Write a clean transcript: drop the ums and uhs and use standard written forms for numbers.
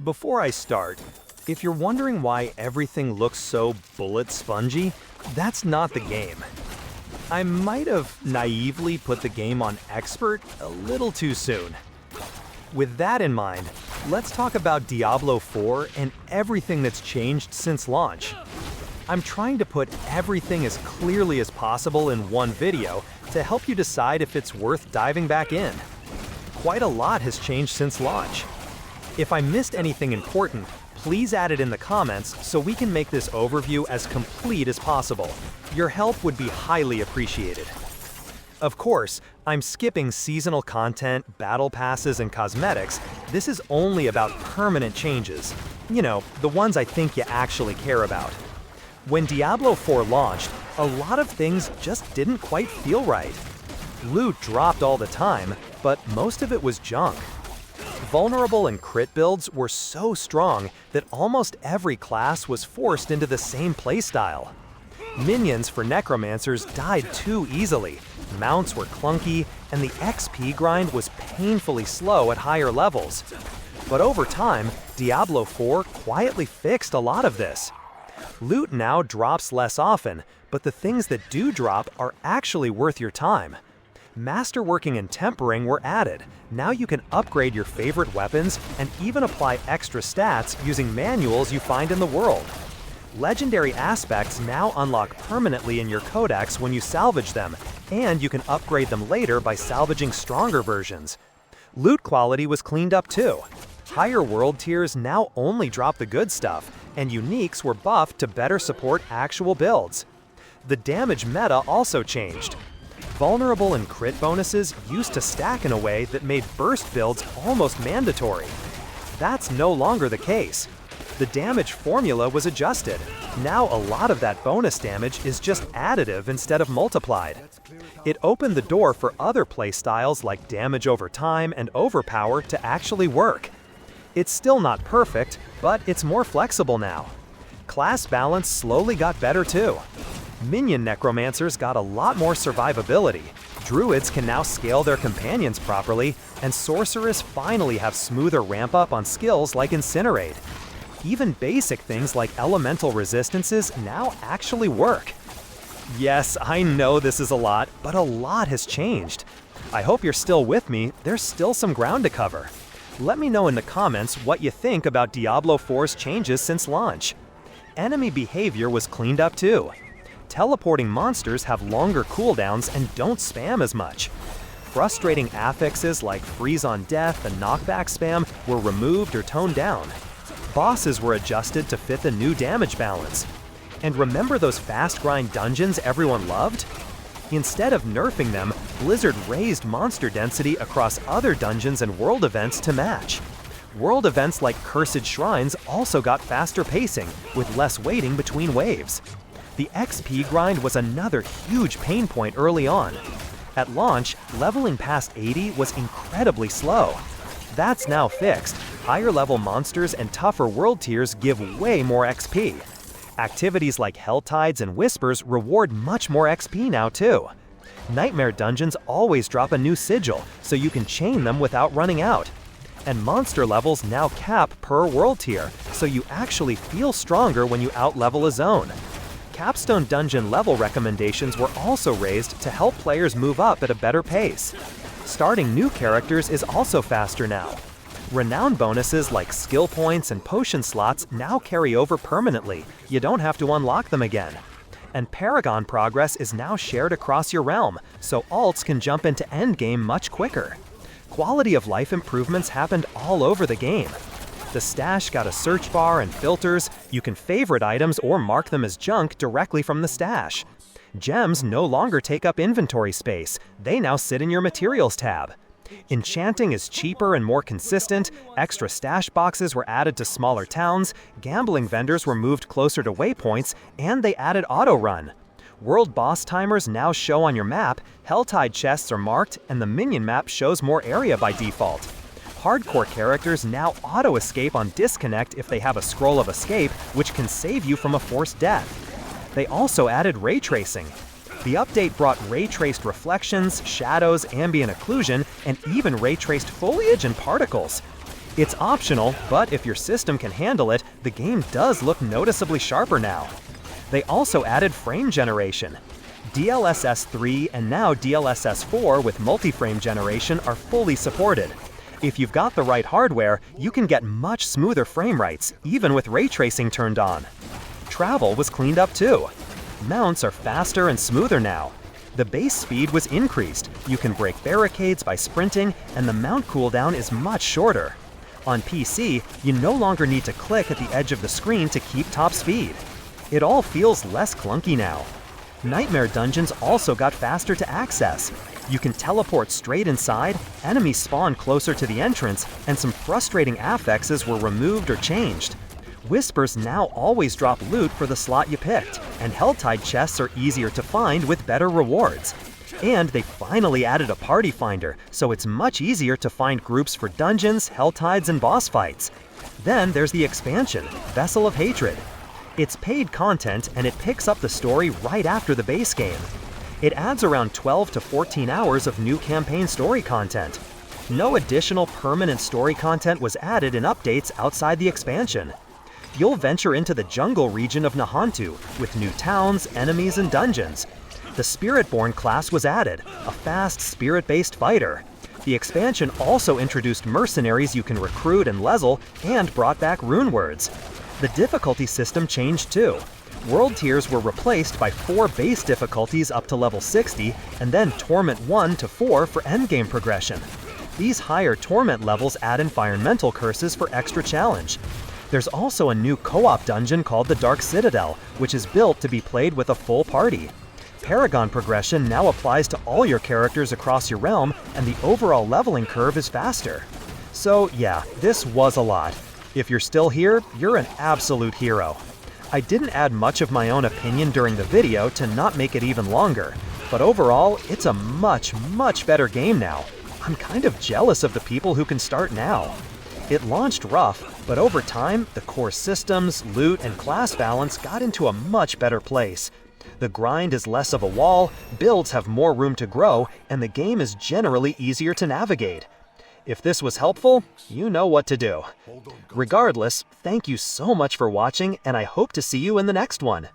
Before I start, if you're wondering why everything looks so bullet spongy, that's not the game. I might have naively put the game on expert a little too soon. With that in mind, let's talk about Diablo IV and everything that's changed since launch. I'm trying to put everything as clearly as possible in one video to help you decide if it's worth diving back in. Quite a lot has changed since launch. If I missed anything important, please add it in the comments so we can make this overview as complete as possible. Your help would be highly appreciated. Of course, I'm skipping seasonal content, battle passes, and cosmetics. This is only about permanent changes. You know, the ones I think you actually care about. When Diablo IV launched, a lot of things just didn't quite feel right. Loot dropped all the time, but most of it was junk. Vulnerable and crit builds were so strong that almost every class was forced into the same playstyle. Minions for necromancers died too easily, mounts were clunky, and the XP grind was painfully slow at higher levels. But over time, Diablo IV quietly fixed a lot of this. Loot now drops less often, but the things that do drop are actually worth your time. Masterworking and tempering were added. Now you can upgrade your favorite weapons and even apply extra stats using manuals you find in the world. Legendary aspects now unlock permanently in your codex when you salvage them, and you can upgrade them later by salvaging stronger versions. Loot quality was cleaned up too. Higher world tiers now only drop the good stuff, and uniques were buffed to better support actual builds. The damage meta also changed. Vulnerable and crit bonuses used to stack in a way that made burst builds almost mandatory. That's no longer the case. The damage formula was adjusted. Now a lot of that bonus damage is just additive instead of multiplied. It opened the door for other playstyles like damage over time and overpower to actually work. It's still not perfect, but it's more flexible now. Class balance slowly got better too. Minion necromancers got a lot more survivability. Druids can now scale their companions properly, and sorcerers finally have smoother ramp-up on skills like Incinerate. Even basic things like elemental resistances now actually work. Yes, I know this is a lot, but a lot has changed. I hope you're still with me. There's still some ground to cover. Let me know in the comments what you think about Diablo IV's changes since launch. Enemy behavior was cleaned up too. Teleporting monsters have longer cooldowns and don't spam as much. Frustrating affixes like freeze on death and knockback spam were removed or toned down. Bosses were adjusted to fit the new damage balance. And remember those fast grind dungeons everyone loved? Instead of nerfing them, Blizzard raised monster density across other dungeons and world events to match. World events like Cursed Shrines also got faster pacing, with less waiting between waves. The XP grind was another huge pain point early on. At launch, leveling past 80 was incredibly slow. That's now fixed. Higher level monsters and tougher world tiers give way more XP. Activities like Helltides and Whispers reward much more XP now too. Nightmare dungeons always drop a new sigil, so you can chain them without running out. And monster levels now cap per world tier, so you actually feel stronger when you outlevel a zone. Capstone dungeon level recommendations were also raised to help players move up at a better pace. Starting new characters is also faster now. Renown bonuses like skill points and potion slots now carry over permanently. You don't have to unlock them again. And Paragon progress is now shared across your realm, so alts can jump into endgame much quicker. Quality of life improvements happened all over the game. The stash got a search bar and filters. You can favorite items or mark them as junk directly from the stash. Gems no longer take up inventory space. They now sit in your materials tab. Enchanting is cheaper and more consistent. Extra stash boxes were added to smaller towns. Gambling vendors were moved closer to waypoints, and they added auto run. World boss timers now show on your map. Helltide chests are marked, and the minion map shows more area by default. Hardcore characters now auto-escape on disconnect if they have a scroll of escape, which can save you from a forced death. They also added ray tracing. The update brought ray-traced reflections, shadows, ambient occlusion, and even ray-traced foliage and particles. It's optional, but if your system can handle it, the game does look noticeably sharper now. They also added frame generation. DLSS 3 and now DLSS 4 with multi-frame generation are fully supported. If you've got the right hardware, you can get much smoother frame rates, even with ray tracing turned on. Travel was cleaned up too. Mounts are faster and smoother now. The base speed was increased, you can break barricades by sprinting, and the mount cooldown is much shorter. On PC, you no longer need to click at the edge of the screen to keep top speed. It all feels less clunky now. Nightmare dungeons also got faster to access. You can teleport straight inside, enemies spawn closer to the entrance, and some frustrating affixes were removed or changed. Whispers now always drop loot for the slot you picked, and Helltide chests are easier to find with better rewards. And they finally added a party finder, so it's much easier to find groups for dungeons, Helltides, and boss fights. Then there's the expansion, Vessel of Hatred. It's paid content, and it picks up the story right after the base game. It adds around 12 to 14 hours of new campaign story content. No additional permanent story content was added in updates outside the expansion. You'll venture into the jungle region of Nahantu with new towns, enemies, and dungeons. The Spiritborn class was added, a fast, spirit-based fighter. The expansion also introduced mercenaries you can recruit and level, and brought back runewords. The difficulty system changed too. World tiers were replaced by 4 base difficulties up to level 60, and then Torment 1 to 4 for endgame progression. These higher Torment levels add environmental curses for extra challenge. There's also a new co-op dungeon called the Dark Citadel, which is built to be played with a full party. Paragon progression now applies to all your characters across your realm, and the overall leveling curve is faster. So yeah, this was a lot. If you're still here, you're an absolute hero. I didn't add much of my own opinion during the video to not make it even longer, but overall, it's a much better game now. I'm kind of jealous of the people who can start now. It launched rough, but over time, the core systems, loot, and class balance got into a much better place. The grind is less of a wall, builds have more room to grow, and the game is generally easier to navigate. If this was helpful, you know what to do. Regardless, thank you so much for watching, and I hope to see you in the next one.